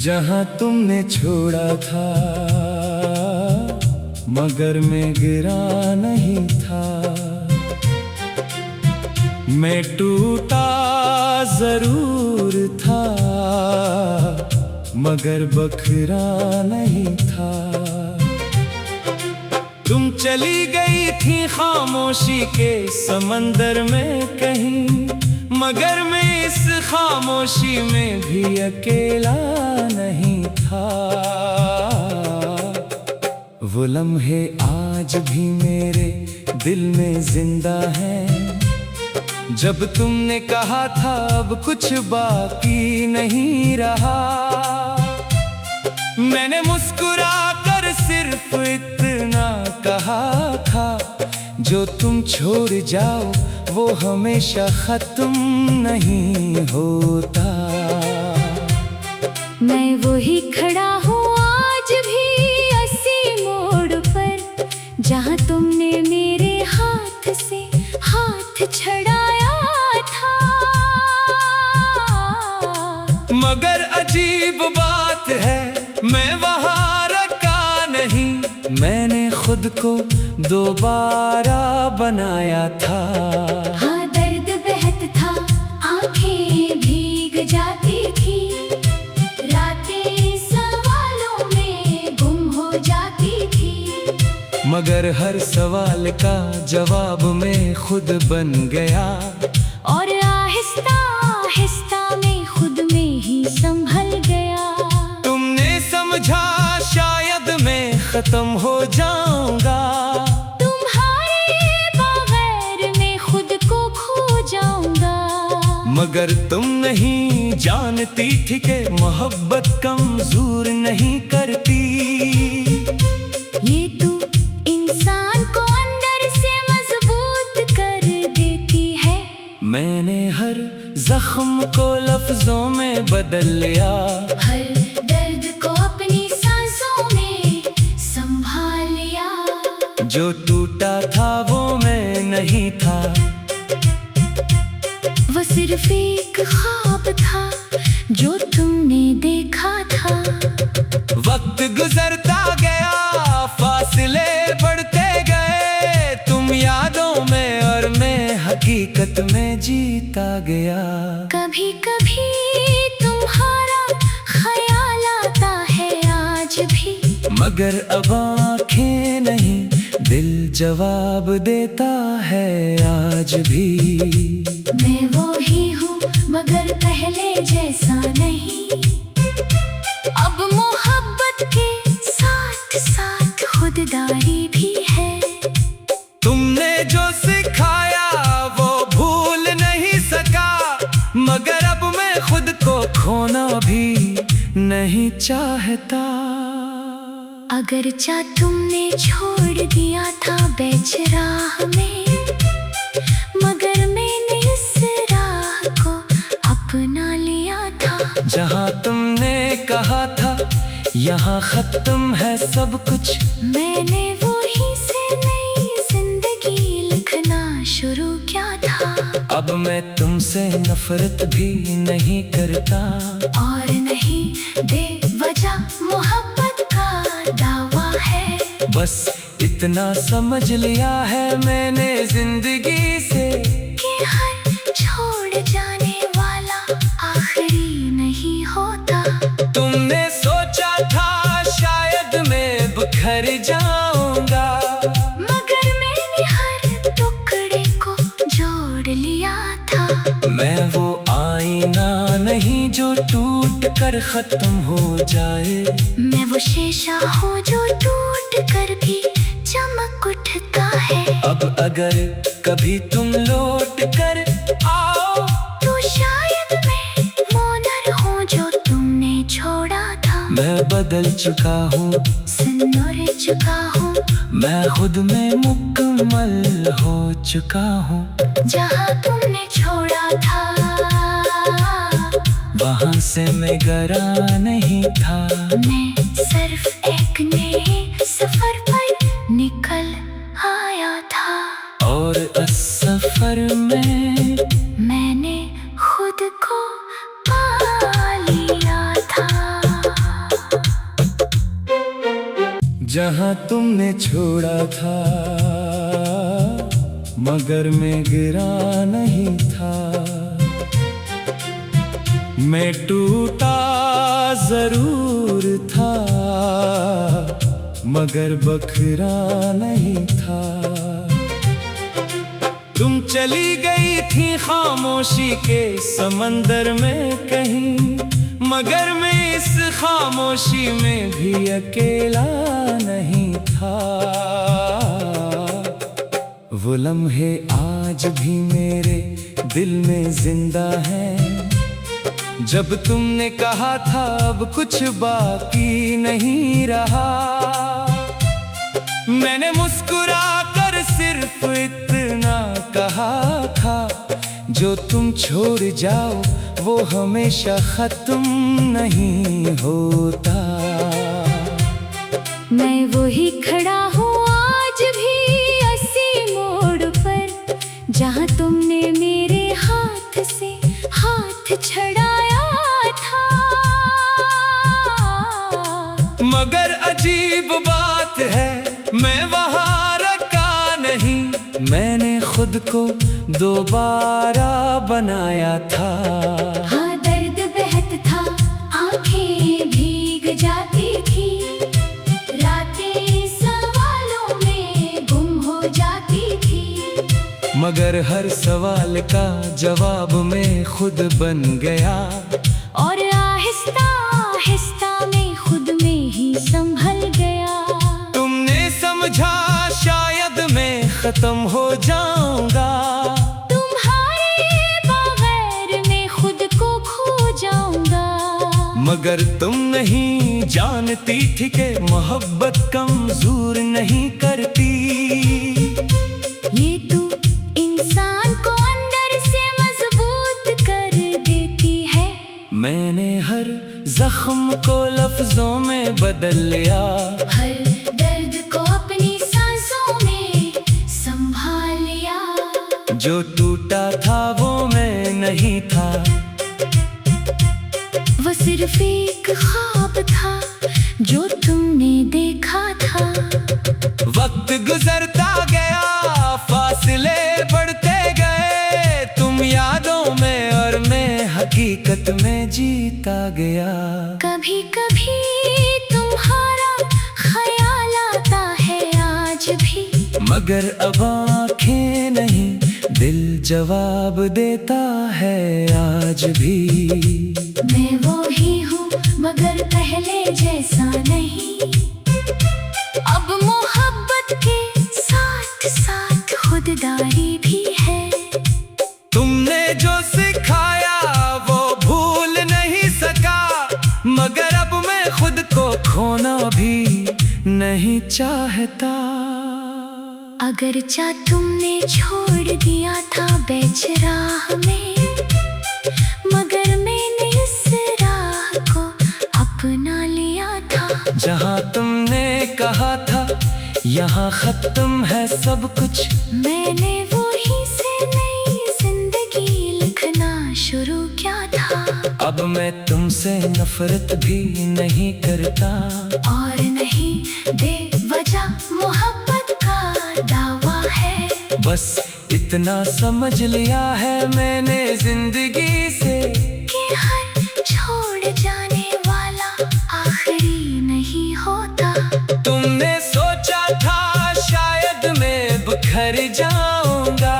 जहाँ तुमने छोड़ा था मगर मैं गिरा नहीं था। मैं टूटा जरूर था मगर बखरा नहीं था। तुम चली गई थी खामोशी के समंदर में कहीं, मगर मैं इस खामोशी में भी अकेला नहीं था। वो लम्हे आज भी मेरे दिल में जिंदा हैं, जब तुमने कहा था अब कुछ बाकी नहीं रहा। मैंने मुस्कुरा कर सिर्फ इतना कहा था, जो तुम छोड़ जाओ वो हमेशा खत्म नहीं होता। मैं वही खड़ा हूँ आज भी अस्सी मोड़ पर, जहाँ तुमने मेरे हाथ से हाथ छड़ाया था। मगर अजीब बात है मैं वहाँ रखा नहीं, मैंने खुद को दोबारा बनाया था। हाँ दर्द बहत था, आंखें भीग जाती थी, रातें सवालों में गुम हो जाती थी। मगर हर सवाल का जवाब मैं खुद बन गया, और आहिस्ता आहिस्ता मैं खुद में ही संभल गया। तुमने समझा शायद मैं खत्म हो जाऊंगा, तुम्हारे बगैर मैं खुद को खो जाऊंगा। मगर तुम नहीं जानती थी कि मोहब्बत कमजोर नहीं करती। ये तू इंसान को अंदर से मजबूत कर देती है। मैंने हर जख्म को लफ्जों में बदल लिया, हर दर्द को अपनी सांसों में संभाल लिया। जो टूटा था वो मैं नहीं था, वो सिर्फ एक ख्वाब था जो तुमने देखा था। वक्त गुजरता गया फासले बढ़ते गए, तुम यादों में और मैं हकीकत में जीता गया। कभी कभी तुम्हारा ख्याल आता है आज भी, मगर अब आँखें नहीं दिल जवाब देता है आज भी। मैं वो ही हूँ मगर पहले जैसा नहीं, अब मोहब्बत के साथ साथ खुददारी भी है। तुमने जो सिखाया वो भूल नहीं सका, मगर अब मैं खुद को खोना भी नहीं चाहता। अगर चा तुमने छोड़ दिया था बीच राह में, मगर मैंने इस राह को अपना लिया था। जहाँ तुमने कहा था यहाँ खत्म है सब कुछ, मैंने वहीं से नई जिंदगी लिखना शुरू किया था। अब मैं तुमसे नफरत भी नहीं करता, और नहीं बेवजह मोहब्बत का दावा है। बस इतना समझ लिया है मैंने जिंदगी से, कि हर छोड़ जाने वाला आखिरी नहीं होता। तुमने सोचा था शायद मैं बिखर जाऊंगा, मगर मैंने हर टुकड़े को जोड़ लिया था। मैं वो आईना नहीं जो टूट कर खत्म हो जाए, मैं वो शीशा हूँ जो टूट कर भी चमक उठता है। अब अगर कभी तुम लौट कर आओ तो शायद मैं मोनर हूँ जो तुमने छोड़ा था। मैं बदल चुका हूँ, सिंदूर चुका हूँ, मैं खुद में मुकम्मल हो चुका हूँ। जहाँ तुमने छोड़ा था वहाँ से मैं गरा नहीं था, मैं सिर्फ एक नए सफर पर निकल आया था। और इस सफर में मैंने खुद को पा लिया था। जहाँ तुमने छोड़ा था मगर मैं गिरा नहीं था। मैं टूटा जरूर था मगर बखरा नहीं था। तुम चली गई थी खामोशी के समंदर में कहीं, मगर मैं इस खामोशी में भी अकेला नहीं था। वो लम्हे आज भी मेरे दिल में जिंदा हैं, जब तुमने कहा था अब कुछ बाकी नहीं रहा। मैंने मुस्कुरा कर सिर्फ इतना कहा था, जो तुम छोड़ जाओ वो हमेशा खत्म नहीं होता। मैं वही खड़ा हूँ आज भी अस्सी मोड़ पर, जहाँ तुमने मेरे हाथ से हाथ छड़ाया था। मगर अजीब बात है मैं वहाँ रखा नहीं, मैंने खुद को दोबारा बनाया था। हाँ दर्द बहत था, आंखें भीग जाती थी, रातें सवालों में गुम हो जाती थी। मगर हर सवाल का जवाब मैं खुद बन गया, और आहिस्ता आहिस्ता मैं खुद में ही संभल गया। तुमने समझा शायद मैं खत्म हो जाऊंगा, तुम्हारे बगैर मैं खुद को खो जाऊंगा। मगर तुम नहीं जानती थी कि मोहब्बत कमजोर नहीं करती। ये तो इंसान को अंदर से मजबूत कर देती है। मैंने हर जख्म को लफ्जों में बदल लिया, हर दर्द को अपनी सांसों में संभाल लिया। जो टूटा था वो मैं नहीं था, वो सिर्फ एक ख्वाब था जो तुमने देखा था। वक्त गुजरता गया, फासले बढ़ते गए, तुम यादों में और मैं हकीकत में जीता गया। कभी कभी तुम्हारा ख्याल आता है आज भी, मगर अब आँखें नहीं दिल जवाब देता है आज भी। मैं वो ही हूँ मगर पहले जैसा नहीं, अब मोहब्बत के साथ साथ खुददारी भी है। तुमने जो सिखाया वो भूल नहीं सका, मगर अब मैं खुद को खोना भी नहीं चाहता। अगर चा तुमने छोड़ दिया था बेच राह में, मगर मैंने इस राह को अपना लिया था। जहाँ तुमने कहा था यहाँ खत्म है सब कुछ, मैंने वहीं से नई जिंदगी लिखना शुरू किया था। अब मैं तुमसे नफरत भी नहीं करता, और नहीं बेवजह मोहब्बत का दावा है। बस इतना समझ लिया है मैंने जिंदगी से, कि हर छोड़ जाने वाला आखिरी नहीं होता। तुमने सोचा था शायद मैं बिखर जाऊंगा,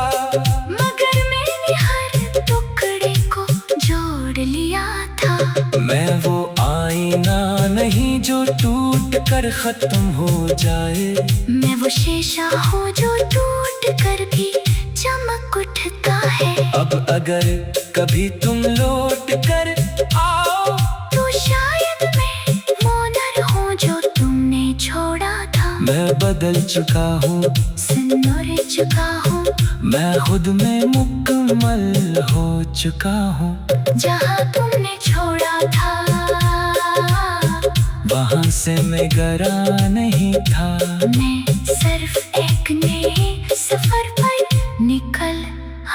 मगर मैंने हर टुकड़े को जोड़ लिया था। मैं वो आईना नहीं जो टूट कर खत्म हो जाए, मैं वो शीशा हूँ जो टूट कर भी चमक उठता है। अब अगर कभी तुम लौट कर आओ तो शायद मैं मोनर हूँ जो तुमने छोड़ा था। मैं बदल चुका हूँ, सिंदूर चुका हूँ, मैं खुद में मुकम्मल हो चुका हूँ। जहाँ तुमने छोड़ा था वहाँ से मैं गरा नहीं था। मैं सिर्फ एक नए सफर पर निकल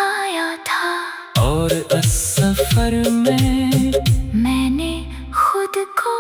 आया था, और इस सफर में मैंने खुद को